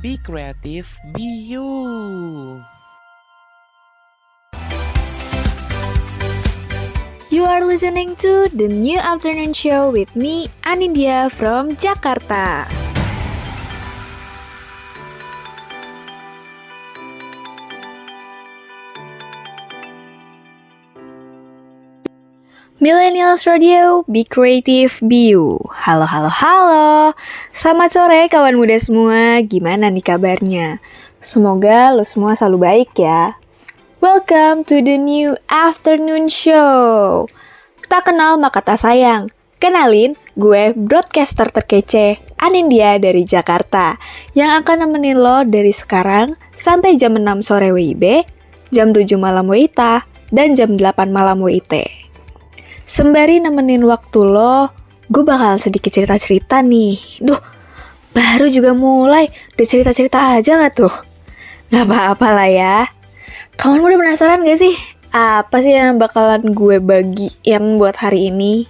Be creative, be you. You are listening to the New Afternoon Show with me, Anindya from Jakarta. Millennials Radio, be creative, be you. Halo, halo, halo. Selamat sore kawan muda semua, gimana nih kabarnya? Semoga lo semua selalu baik ya. Welcome to the New Afternoon Show. Tak kenal maka tak sayang. Kenalin, gue broadcaster terkece, Anindya dari Jakarta, yang akan nemenin lo dari sekarang sampai jam 6 sore WIB, jam 7 malam WITA, dan jam 8 malam WIT. Sembari nemenin waktu lo, gue bakal sedikit cerita-cerita nih. Duh, baru juga mulai, udah cerita-cerita aja gak tuh? Gak apa-apa lah ya. Kawan udah penasaran gak sih? Apa sih yang bakalan gue bagiin buat hari ini?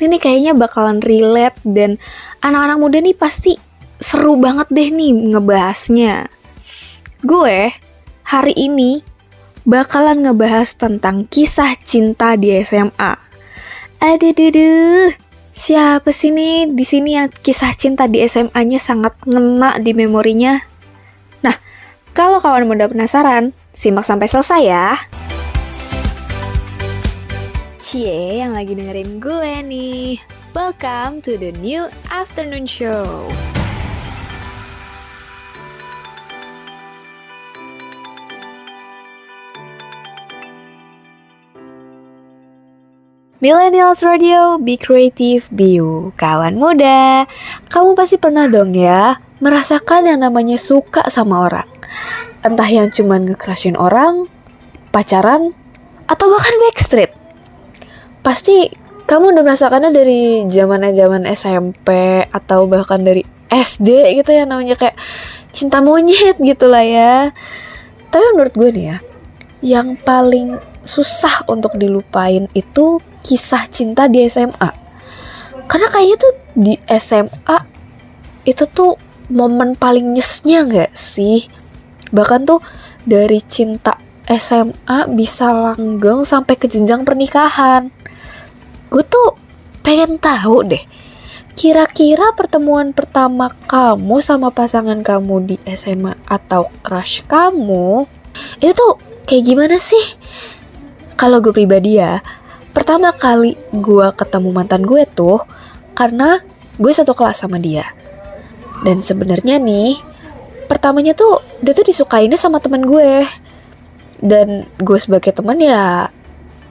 Ini nih kayaknya bakalan relate dan anak-anak muda nih pasti seru banget deh nih ngebahasnya. Gue hari ini bakalan ngebahas tentang kisah cinta di SMA. Aduh, siapa sih nih di sini yang kisah cinta di SMA-nya sangat ngena di memorinya? Nah, kalau kawan muda penasaran, simak sampai selesai ya. Cie yang lagi dengerin gue nih. Welcome to the New Afternoon Show. Millennials Radio, be creative, be you. Kawan muda, kamu pasti pernah dong ya merasakan yang namanya suka sama orang. Entah yang cuman nge-crushin orang, pacaran, atau bahkan backstreet. Pasti kamu udah merasakannya dari zaman SMP atau bahkan dari SD gitu ya, namanya kayak cinta monyet gitu lah ya. Tapi menurut gue nih ya, yang paling susah untuk dilupain itu kisah cinta di SMA. Karena kayaknya tuh di SMA itu tuh momen paling nyesnya gak sih? Bahkan tuh dari cinta SMA bisa langgeng sampai ke jenjang pernikahan. Gue tuh pengen tahu deh, kira-kira pertemuan pertama kamu sama pasangan kamu di SMA atau crush kamu itu tuh kayak gimana sih? Kalau gue pribadi ya, pertama kali gue ketemu mantan gue tuh karena gue satu kelas sama dia. Dan sebenarnya nih, pertamanya tuh dia tuh disukainnya sama teman gue. Dan gue sebagai teman ya,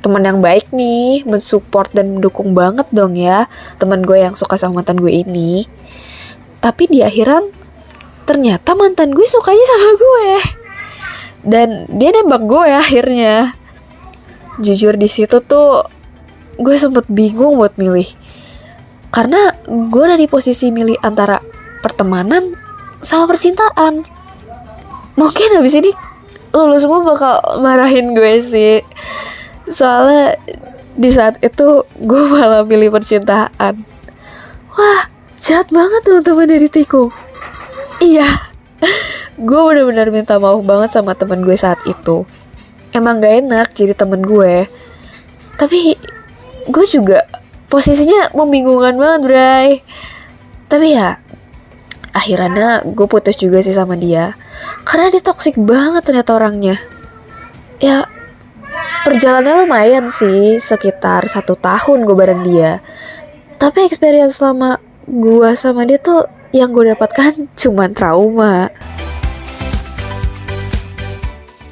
teman yang baik nih, mensupport dan mendukung banget dong ya teman gue yang suka sama mantan gue ini. Tapi di akhiran ternyata mantan gue sukanya sama gue. Dan dia nembak gue akhirnya. Jujur di situ tuh gue sempet bingung buat milih. Karena gue ada di posisi milih antara pertemanan sama percintaan. Mungkin habis ini lu semua bakal marahin gue sih. Soalnya di saat itu gue malah pilih percintaan. Wah, jahat banget teman-teman dari Tikung. Iya, gue benar-benar minta maaf banget sama teman gue saat itu. Emang gak enak jadi temen gue. Tapi gue juga posisinya membingungkan banget, Bray. Tapi ya akhirnya gue putus juga sih sama dia. Karena dia toksik banget ternyata orangnya. Ya perjalanan lumayan sih, sekitar 1 tahun gue bareng dia. Tapi experience selama gue sama dia tuh yang gue dapatkan cuman trauma.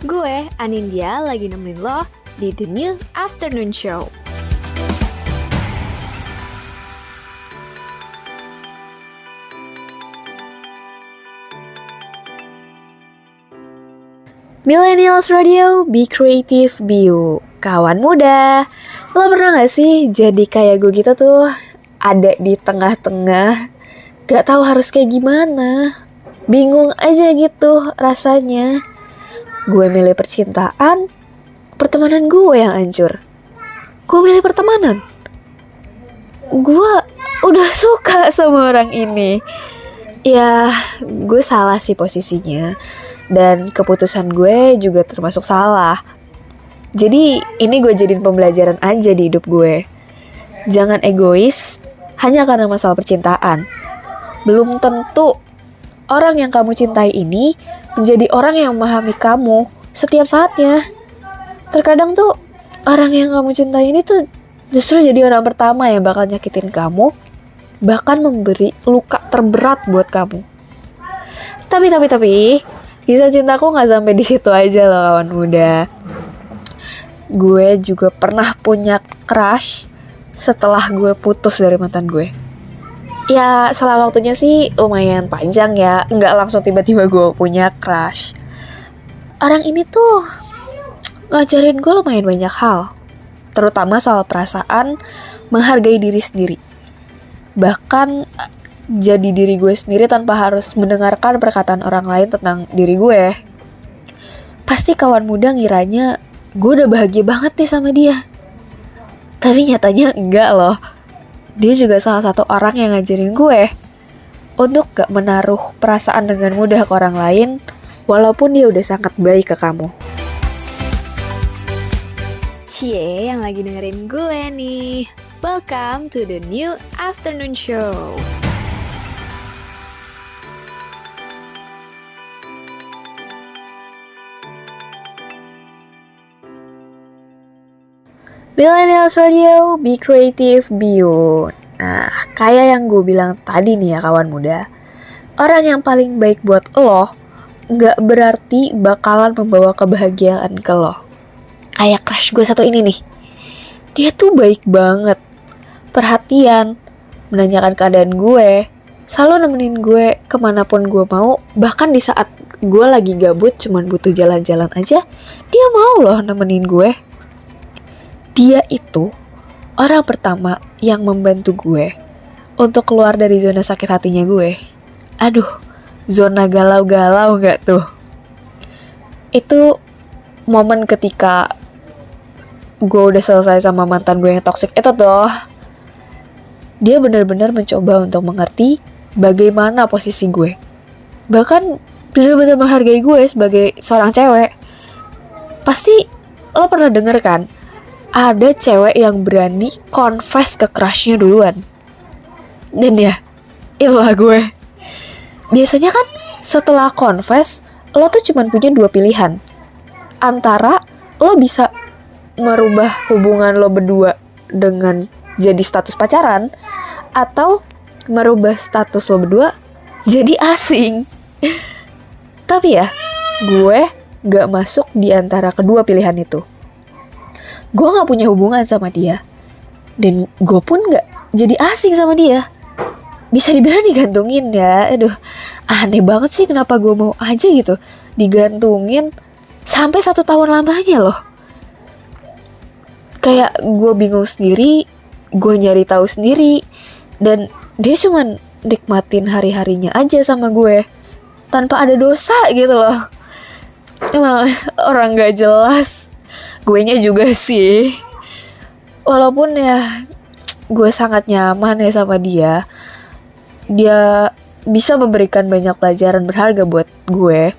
Gue, Anindya, lagi nemenin lo di The New Afternoon Show. Millennials Radio, be creative, be you. Kawan muda, lo pernah gak sih jadi kayak gue gitu tuh, ada di tengah-tengah, gak tahu harus kayak gimana, bingung aja gitu rasanya. Gue milih percintaan, pertemanan gue yang hancur. Gue milih pertemanan, gue udah suka sama orang ini. Ya, gue salah sih posisinya. Dan keputusan gue juga termasuk salah. Jadi ini gue jadiin pembelajaran aja di hidup gue. Jangan egois hanya karena masalah percintaan. Belum tentu orang yang kamu cintai ini menjadi orang yang memahami kamu setiap saatnya. Terkadang tuh orang yang kamu cintai ini tuh justru jadi orang pertama yang bakal nyakitin kamu, bahkan memberi luka terberat buat kamu. Tapi kisah cintaku nggak sampai di situ aja loh kawan muda. Gue juga pernah punya crush setelah gue putus dari mantan gue. Ya selama waktunya sih lumayan panjang ya, nggak langsung tiba-tiba gue punya crush. Orang ini tuh ngajarin gue lumayan banyak hal, terutama soal perasaan, menghargai diri sendiri. Bahkan jadi diri gue sendiri tanpa harus mendengarkan perkataan orang lain tentang diri gue. Pasti kawan muda ngiranya gue udah bahagia banget nih sama dia. Tapi nyatanya enggak loh. Dia juga salah satu orang yang ngajarin gue untuk gak menaruh perasaan dengan mudah ke orang lain, walaupun dia udah sangat baik ke kamu. Cie yang lagi dengerin gue nih. Welcome to the new afternoon show. Millennials Radio, be creative, be you. Nah, kayak yang gue bilang tadi nih ya kawan muda. Orang yang paling baik buat lo gak berarti bakalan membawa kebahagiaan ke lo. Kayak crush gue satu ini nih. Dia tuh baik banget. Perhatian, menanyakan keadaan gue, selalu nemenin gue kemanapun gue mau. Bahkan di saat gue lagi gabut cuman butuh jalan-jalan aja, dia mau loh nemenin gue. Dia itu orang pertama yang membantu gue untuk keluar dari zona sakit hatinya gue. Aduh, zona galau-galau gak tuh? Itu momen ketika gue udah selesai sama mantan gue yang toksik itu tuh. Dia benar-benar mencoba untuk mengerti bagaimana posisi gue. Bahkan benar-benar menghargai gue sebagai seorang cewek. Pasti lo pernah denger kan? Ada cewek yang berani confess ke crushnya duluan. Dan ya, itulah gue. Biasanya kan setelah confess, lo tuh cuma punya dua pilihan. Antara lo bisa merubah hubungan lo berdua dengan jadi status pacaran, atau merubah status lo berdua jadi asing. Tapi ya, gue gak masuk di antara kedua pilihan itu. Gue gak punya hubungan sama dia, dan gue pun gak jadi asing sama dia. Bisa dibilang digantungin ya. Aduh, aneh banget sih kenapa gue mau aja gitu digantungin sampai 1 tahun lamanya loh. Kayak gue bingung sendiri, gue nyari tahu sendiri, dan dia cuman nikmatin hari-harinya aja sama gue tanpa ada dosa gitu loh. Emang orang gak jelas. Guenya juga sih. Walaupun ya gue sangat nyaman ya sama dia. Dia bisa memberikan banyak pelajaran berharga buat gue.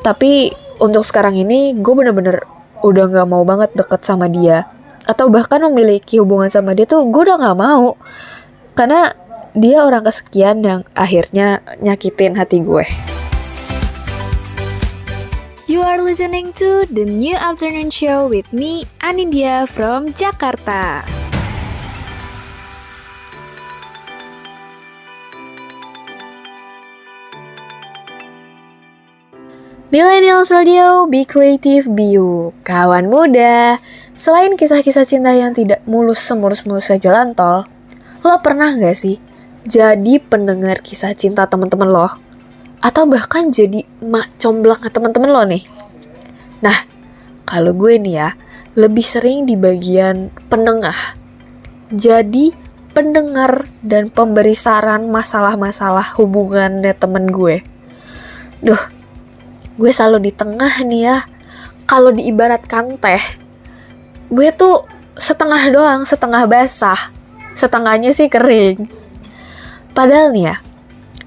Tapi untuk sekarang ini gue bener-bener udah gak mau banget deket sama dia, atau bahkan memiliki hubungan sama dia tuh gue udah gak mau. Karena dia orang kesekian yang akhirnya nyakitin hati gue. You are listening to the new afternoon show with me, Anindya from Jakarta. Millennials Radio, be creative, be you. Kawan muda, selain kisah-kisah cinta yang tidak mulus-mulus jalan tol, lo pernah gak sih jadi pendengar kisah cinta teman-teman lo? Atau bahkan jadi mak comblang teman-teman lo nih? Nah, kalau gue nih ya, lebih sering di bagian penengah. Jadi pendengar dan pemberi saran masalah-masalah hubungannya temen gue. Duh, gue selalu di tengah nih ya. Kalau diibaratkan teh, gue tuh setengah doang, setengah basah. setengahnya sih kering. Padahal nih ya,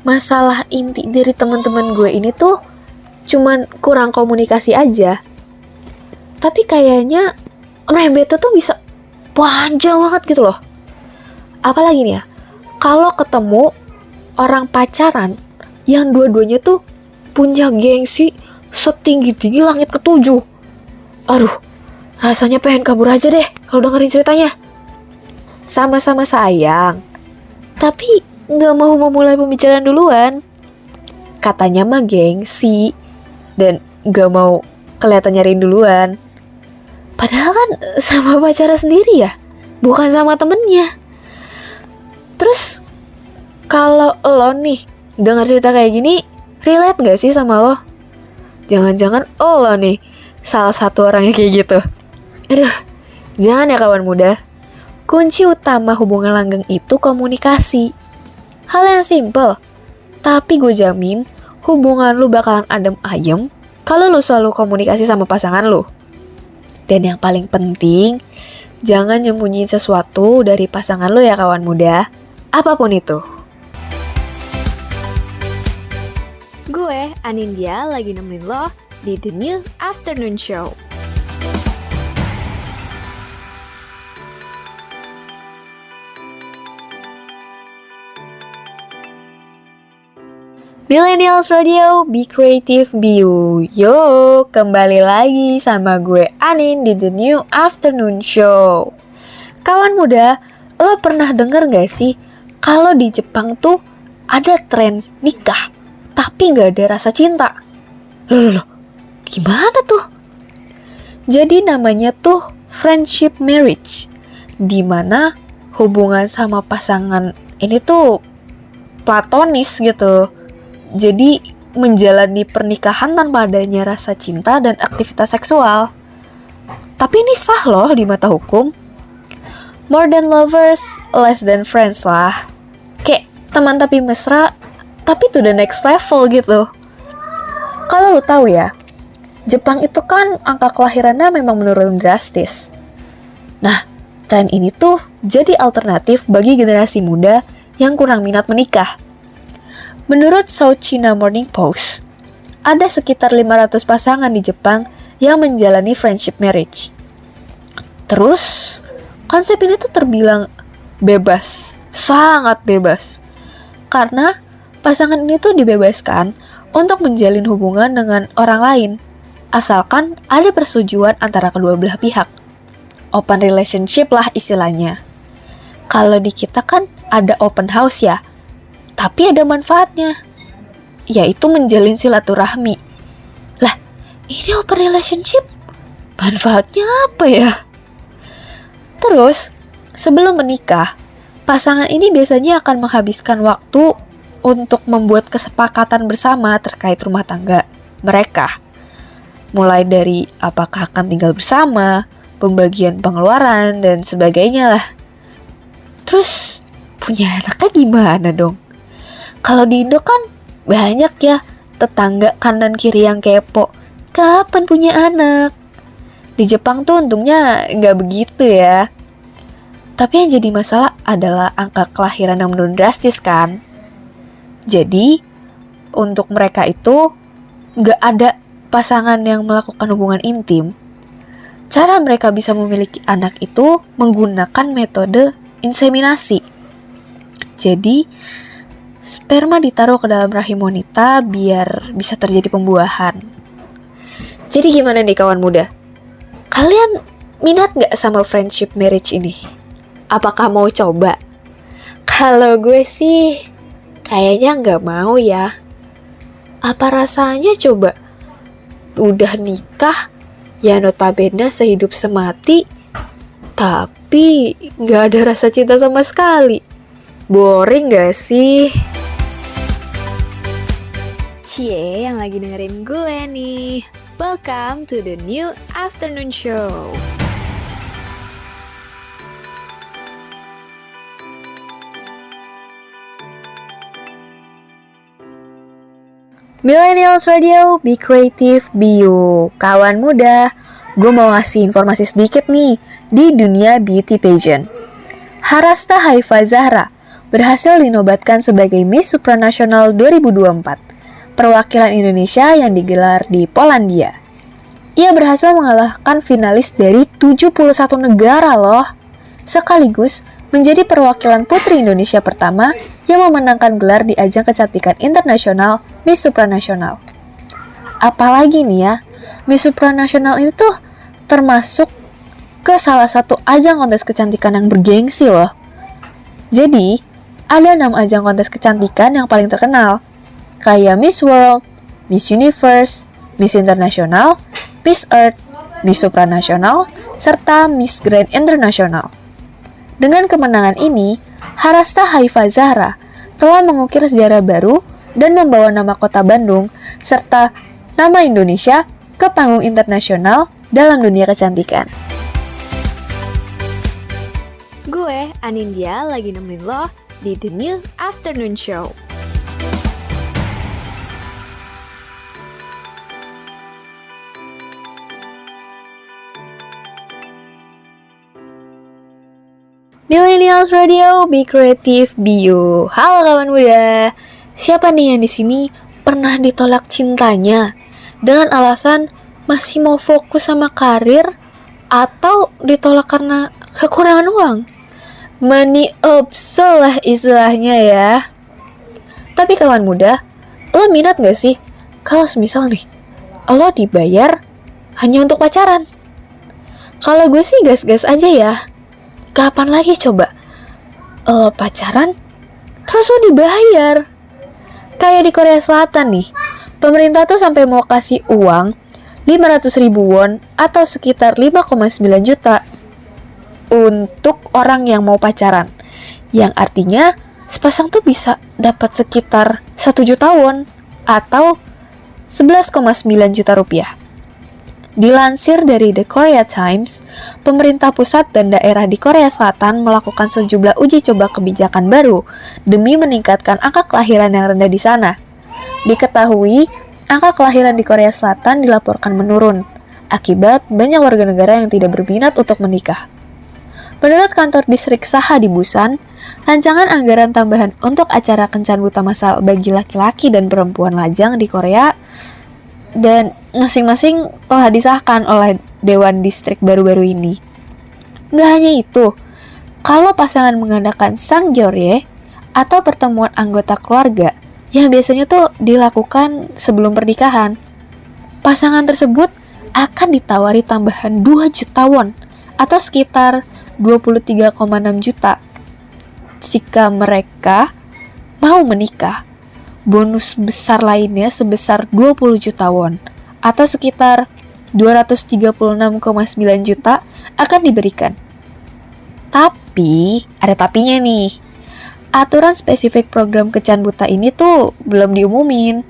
masalah inti dari teman-teman gue ini tuh cuman kurang komunikasi aja. Tapi kayaknya merembetnya tuh bisa panjang banget gitu loh. Apalagi nih ya, kalau ketemu orang pacaran yang dua-duanya tuh punya gengsi setinggi-tinggi langit ketujuh. Aduh, rasanya pengen kabur aja deh kalau dengerin ceritanya. Sama-sama sayang, tapi nggak mau memulai pembicaraan duluan. Katanya mah gengsi dan nggak mau kelihatan nyariin duluan. Padahal kan sama pacarnya sendiri ya, bukan sama temennya. Terus kalau lo nih dengar cerita kayak gini, relate gak sih sama lo? Jangan-jangan lo nih salah satu orang yang kayak gitu. Aduh, jangan ya kawan muda. Kunci utama hubungan langgeng itu komunikasi. Hal yang simple, tapi gue jamin hubungan lu bakalan adem ayem kalau lu selalu komunikasi sama pasangan lu. Dan yang paling penting, jangan nyembunyiin sesuatu dari pasangan lu ya kawan muda, apapun itu. Gue, Anindya, lagi nemenin lo di The New Afternoon Show. Millennials Radio, Be Creative, Be You. Yo, kembali lagi sama gue Anin di The New Afternoon Show. Kawan muda, lo pernah denger gak sih kalau di Jepang tuh ada tren nikah tapi gak ada rasa cinta? Loh, gimana tuh? Jadi namanya tuh friendship marriage, dimana hubungan sama pasangan ini tuh platonis gitu. Jadi menjalani pernikahan tanpa adanya rasa cinta dan aktivitas seksual. Tapi ini sah loh di mata hukum. More than lovers, less than friends lah. Kayak teman tapi mesra, tapi to the next level gitu. Kalau lo tahu ya, Jepang itu kan angka kelahirannya memang menurun drastis. Nah, tren ini tuh jadi alternatif bagi generasi muda yang kurang minat menikah. Menurut South China Morning Post, ada sekitar 500 pasangan di Jepang yang menjalani friendship marriage. Terus, konsep ini tuh terbilang bebas, sangat bebas. Karena pasangan ini tuh dibebaskan untuk menjalin hubungan dengan orang lain, asalkan ada persetujuan antara kedua belah pihak. Open relationship lah istilahnya. Kalau di kita kan ada open house ya, tapi ada manfaatnya, yaitu menjalin silaturahmi. Lah, ini open relationship, manfaatnya apa ya? Terus, sebelum menikah, pasangan ini biasanya akan menghabiskan waktu untuk membuat kesepakatan bersama terkait rumah tangga mereka. Mulai dari apakah akan tinggal bersama, pembagian pengeluaran, dan sebagainya lah. Terus, punya anaknya gimana dong? Kalau di Indo kan banyak ya tetangga kanan kiri yang kepo, kapan punya anak? Di Jepang tuh untungnya nggak begitu ya. Tapi yang jadi masalah adalah angka kelahiran yang menurun drastis kan. Jadi untuk mereka itu nggak ada pasangan yang melakukan hubungan intim. Cara mereka bisa memiliki anak itu menggunakan metode inseminasi. Jadi sperma ditaruh ke dalam rahim wanita biar bisa terjadi pembuahan. Jadi gimana nih kawan muda? Kalian minat gak sama friendship marriage ini? Apakah mau coba? Kalau gue sih kayaknya gak mau ya. Apa rasanya coba? Udah nikah, ya notabene sehidup semati, tapi gak ada rasa cinta sama sekali. Boring gak sih? Cie yang lagi dengerin gue nih. Welcome to the New Afternoon Show. Millennials Radio, Be Creative, Be You. Kawan muda, gue mau ngasih informasi sedikit nih di dunia beauty pageant. Harasta Haifa Zahra berhasil dinobatkan sebagai Miss Supranasional 2024, perwakilan Indonesia yang digelar di Polandia. Ia berhasil mengalahkan finalis dari 71 negara loh, sekaligus menjadi perwakilan putri Indonesia pertama yang memenangkan gelar di ajang kecantikan internasional Miss Supranasional. Apalagi nih ya, Miss Supranasional itu tuh termasuk ke salah satu ajang kontes kecantikan yang bergengsi loh. Jadi, ada 6 ajang kontes kecantikan yang paling terkenal, kayak Miss World, Miss Universe, Miss International, Miss Earth, Miss Supranasional, serta Miss Grand International. Dengan kemenangan ini, Harasta Haifa Zahra telah mengukir sejarah baru dan membawa nama kota Bandung serta nama Indonesia ke panggung internasional dalam dunia kecantikan. Gue, Anindya, lagi nemenin lo di The New Afternoon Show. Millennials Radio, Be Creative, Be You. Halo kawan muda. Siapa nih yang di sini pernah ditolak cintanya dengan alasan masih mau fokus sama karir atau ditolak karena kekurangan uang? Money obsol lah istilahnya ya. Tapi kawan muda, lo minat gak sih kalau semisal nih lo dibayar hanya untuk pacaran? Kalau gue sih gas-gas aja ya. Kapan lagi coba pacaran terus lo dibayar? Kayak di Korea Selatan nih, pemerintah tuh sampai mau kasih uang 500.000 won atau sekitar 5,9 juta untuk orang yang mau pacaran, yang artinya sepasang tuh bisa dapat sekitar 1 juta won atau 11,9 juta rupiah. Dilansir dari The Korea Times, pemerintah pusat dan daerah di Korea Selatan melakukan sejumlah uji coba kebijakan baru demi meningkatkan angka kelahiran yang rendah di sana. Diketahui, angka kelahiran di Korea Selatan dilaporkan menurun akibat banyak warga negara yang tidak berminat untuk menikah. Menurut kantor distrik Saha di Busan, rancangan anggaran tambahan untuk acara kencan buta massal bagi laki-laki dan perempuan lajang di Korea dan masing-masing telah disahkan oleh Dewan Distrik baru-baru ini. Nggak hanya itu, kalau pasangan mengadakan sanggyeorye atau pertemuan anggota keluarga yang biasanya tuh dilakukan sebelum pernikahan, pasangan tersebut akan ditawari tambahan 2 juta won atau sekitar 23,6 juta jika mereka mau menikah. Bonus besar lainnya sebesar 20 juta won atau sekitar 236,9 juta akan diberikan. Tapi, ada tapinya nih. Aturan spesifik program kencan buta ini tuh belum diumumin.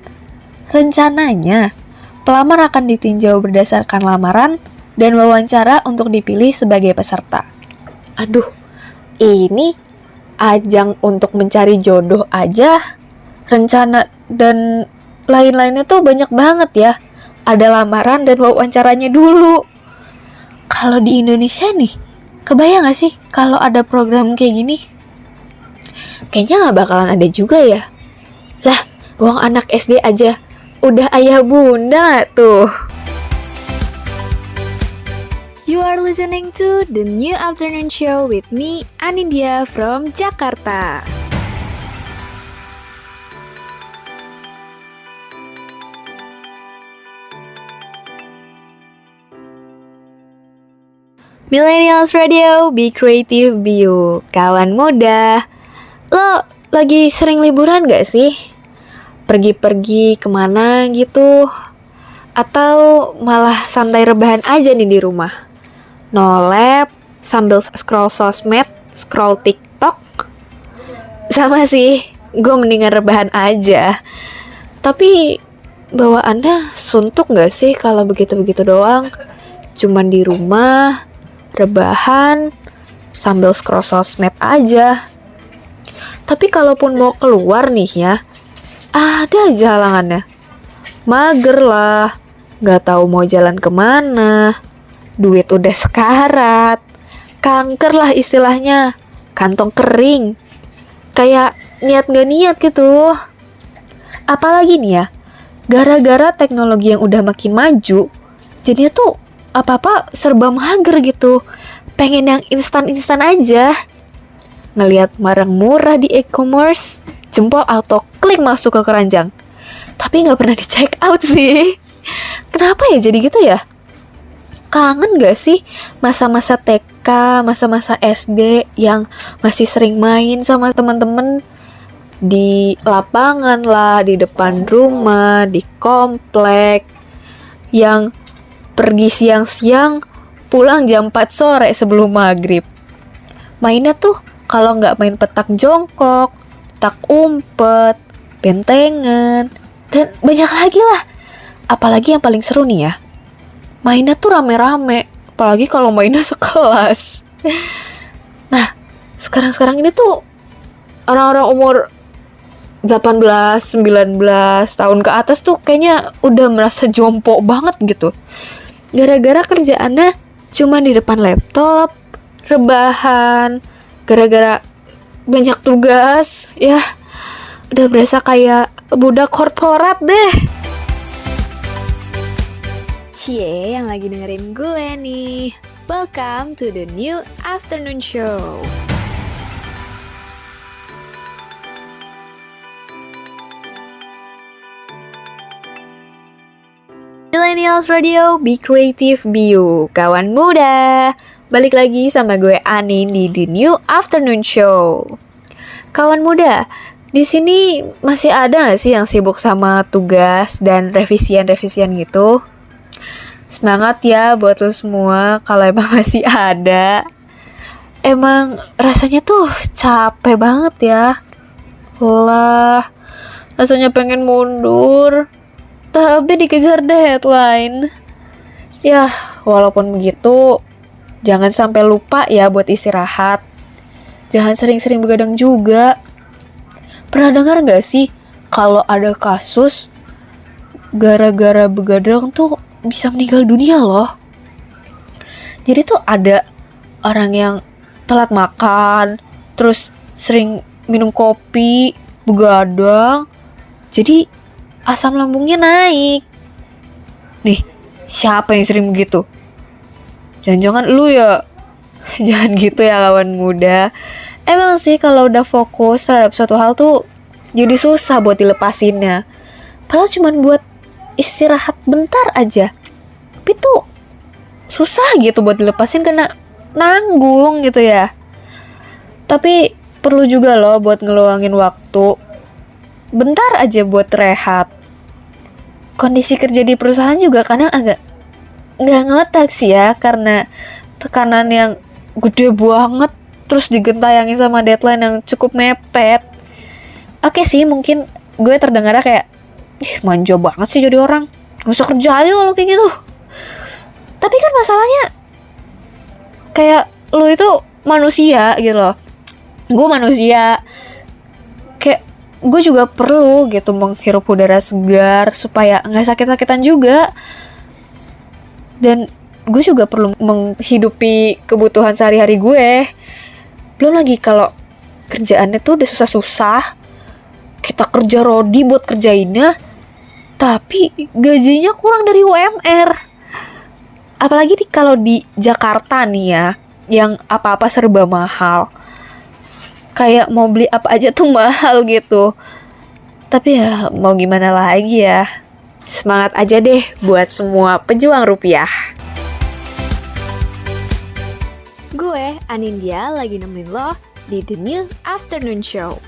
Rencananya, pelamar akan ditinjau berdasarkan lamaran dan wawancara untuk dipilih sebagai peserta. Aduh, ini ajang untuk mencari jodoh aja. Rencana dan lain-lainnya tuh banyak banget ya. Ada lamaran dan wawancaranya dulu. Kalau di Indonesia nih, kebayang gak sih kalau ada program kayak gini? Kayaknya gak bakalan ada juga ya. Lah, uang anak SD aja udah ayah bunda tuh. You are listening to The New Afternoon Show with me, Anindya from Jakarta. Millennials Radio, Be Creative, Be You. Kawan muda, lo lagi sering liburan gak sih? Pergi-pergi kemana gitu? Atau malah santai rebahan aja nih di rumah? Nolep, sambil scroll sosmed, scroll TikTok? Sama sih, gue mendingan rebahan aja. Tapi bawaannya suntuk gak sih kalau begitu-begitu doang? Cuman di rumah, rebahan, sambil scroll sosmed aja. Tapi kalaupun mau keluar nih ya, ada aja halangannya. Mager lah, gak tahu mau jalan kemana, duit udah sekarat, kanker lah istilahnya. kantong kering. Kayak niat gak niat gitu. Apalagi nih ya, gara-gara teknologi yang udah makin maju, jadinya tuh apa-apa serba mager gitu. Pengen yang instan-instan aja. Ngelihat barang murah di e-commerce, jempol auto klik masuk ke keranjang. Tapi nggak pernah di check out sih. Kenapa ya jadi gitu ya? Kangen gak sih masa-masa TK, masa-masa SD yang masih sering main sama teman-teman di lapangan lah, di depan rumah, di komplek, yang pergi siang-siang, pulang jam 4 sore sebelum maghrib. Mainnya tuh kalau nggak main petak jongkok, petak umpet, bentengan, dan banyak lagi lah. Apalagi yang paling seru nih ya, mainnya tuh rame-rame, apalagi kalau mainnya sekelas. Nah, sekarang-sekarang ini tuh orang-orang umur 18, 19 tahun ke atas tuh kayaknya udah merasa jompo banget gitu. Gara-gara kerjaannya cuma di depan laptop, rebahan, gara-gara banyak tugas, ya udah berasa kayak budak korporat deh. Cie yang lagi dengerin gue nih. Welcome to the new afternoon show. Millennials Radio, Be Creative, Be You. Kawan muda, balik lagi sama gue Anin di The New Afternoon Show. Kawan muda, di sini masih ada gak sih yang sibuk sama tugas dan revisian-revisian gitu? Semangat ya buat lo semua kalau emang masih ada. Emang rasanya tuh capek banget ya. Lah, rasanya pengen mundur, tapi dikejar deadline. Ya, walaupun begitu, jangan sampai lupa ya buat istirahat. Jangan sering-sering begadang juga. Pernah dengar gak sih kalau ada kasus gara-gara begadang tuh bisa meninggal dunia loh. Jadi tuh ada orang yang telat makan, terus sering minum kopi, begadang, jadi asam lambungnya naik. Nih, siapa yang sering begitu? Jangan-jangan lu ya? Jangan gitu ya kawan muda. Emang sih kalau udah fokus terhadap suatu hal tuh jadi susah buat dilepasinnya. Padahal cuma buat istirahat bentar aja, tapi tuh susah gitu buat dilepasin karena nanggung gitu ya. Tapi perlu juga loh buat ngeluangin waktu bentar aja buat rehat. Kondisi kerja di perusahaan juga kadang agak nggak ngotak sih ya, karena tekanan yang gede banget, terus digentayangin sama deadline yang cukup mepet. Oke sih, mungkin gue terdengarnya kayak manja banget sih jadi orang, gak usah kerja aja kalau kayak gitu. Tapi kan masalahnya kayak lo itu manusia gitu loh. Gue manusia, kayak gue juga perlu gitu menghirup udara segar supaya nggak sakit-sakitan juga. Dan gue juga perlu menghidupi kebutuhan sehari-hari gue. Belum lagi kalau kerjaannya tuh udah susah-susah, kita kerja rodi buat kerjainnya, tapi gajinya kurang dari UMR. Apalagi kalau di Jakarta nih ya, yang apa-apa serba mahal. Kayak mau beli apa aja tuh mahal gitu. Tapi ya mau gimana lagi ya. Semangat aja deh buat semua pejuang rupiah. Gue Anindya lagi nemenin lo di The New Afternoon Show.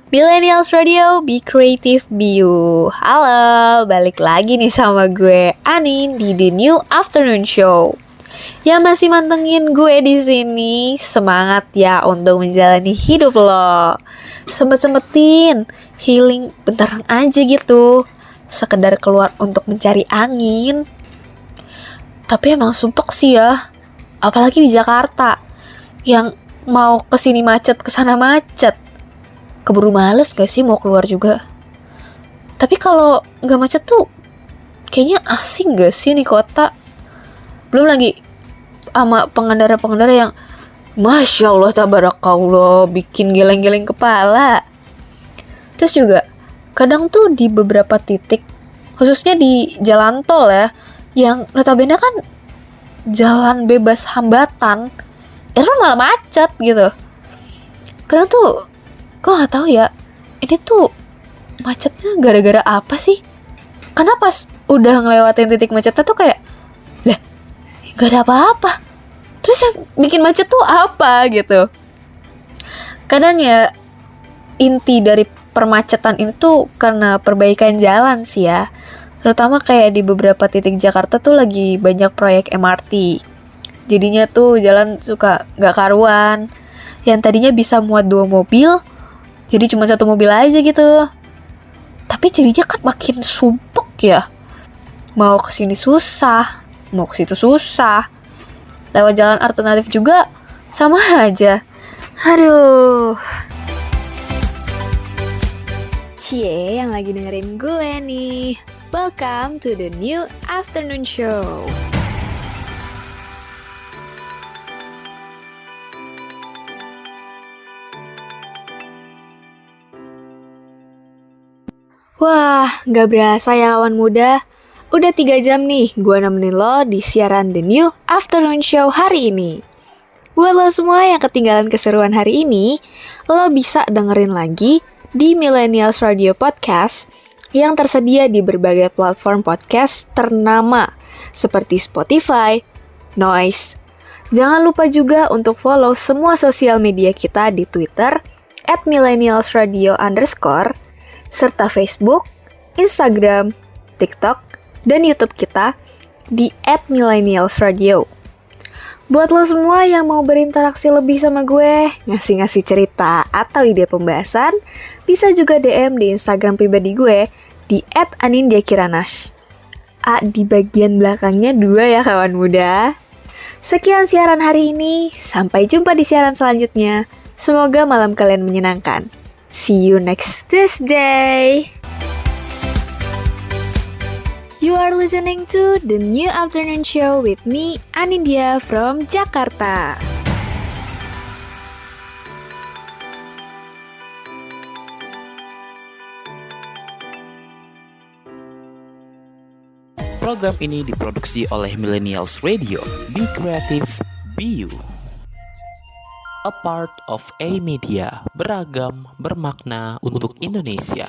Millennials Radio, Be Creative, Be You. Halo, balik lagi nih sama gue Anin di The New Afternoon Show. Yang masih mantengin gue di sini, semangat ya untuk menjalani hidup lo. Sempet-sempetin healing bentaran aja gitu, sekedar keluar untuk mencari angin. Tapi emang sumpek sih ya, apalagi di Jakarta yang mau kesini macet, kesana macet. Keburu males gak sih mau keluar juga? Tapi kalau nggak macet tuh kayaknya asing gak sih nih kota? Belum lagi sama pengendara-pengendara yang Masya Allah tabarakallah bikin geleng-geleng kepala. Terus juga kadang tuh di beberapa titik, khususnya di jalan tol ya, yang notabene kan jalan bebas hambatan, itu malah macet gitu. Kadang tuh gue gak tahu ya, ini tuh macetnya gara-gara apa sih? Karena pas udah ngelewatin titik macetnya tuh kayak, lah gak ada apa-apa. Terus yang bikin macet tuh apa gitu. Kadang ya inti dari permacetan ini tuh karena perbaikan jalan sih ya. Terutama kayak di beberapa titik Jakarta tuh lagi banyak proyek MRT. Jadinya tuh jalan suka gak karuan. Yang tadinya bisa muat 2 mobil, jadi cuma 1 mobil aja gitu. Tapi jadinya kan makin sumpek ya. Mau kesini susah, mau ke situ susah. Lewat jalan alternatif juga sama aja. Aduh. Cie yang lagi dengerin gue nih. Welcome to the new afternoon show. Wah, gak berasa ya kawan muda. Udah 3 jam nih gue nemenin lo di siaran The New Afternoon Show hari ini. Buat lo semua yang ketinggalan keseruan hari ini, lo bisa dengerin lagi di Millennials Radio Podcast yang tersedia di berbagai platform podcast ternama seperti Spotify, Noise. Jangan lupa juga untuk follow semua sosial media kita di Twitter @millennialsradio_ serta Facebook, Instagram, TikTok, dan YouTube kita di @millennialsradio. Buat lo semua yang mau berinteraksi lebih sama gue, ngasih-ngasih cerita atau ide pembahasan, bisa juga DM di Instagram pribadi gue di @anindiakiranash. A di bagian belakangnya 2 ya kawan muda. Sekian siaran hari ini, sampai jumpa di siaran selanjutnya. Semoga malam kalian menyenangkan. See you next Tuesday. You are listening to the New Afternoon Show with me, Anindya from Jakarta. Program ini diproduksi oleh Millennials Radio. Be creative, be you. A part of A Media, beragam, bermakna untuk Indonesia.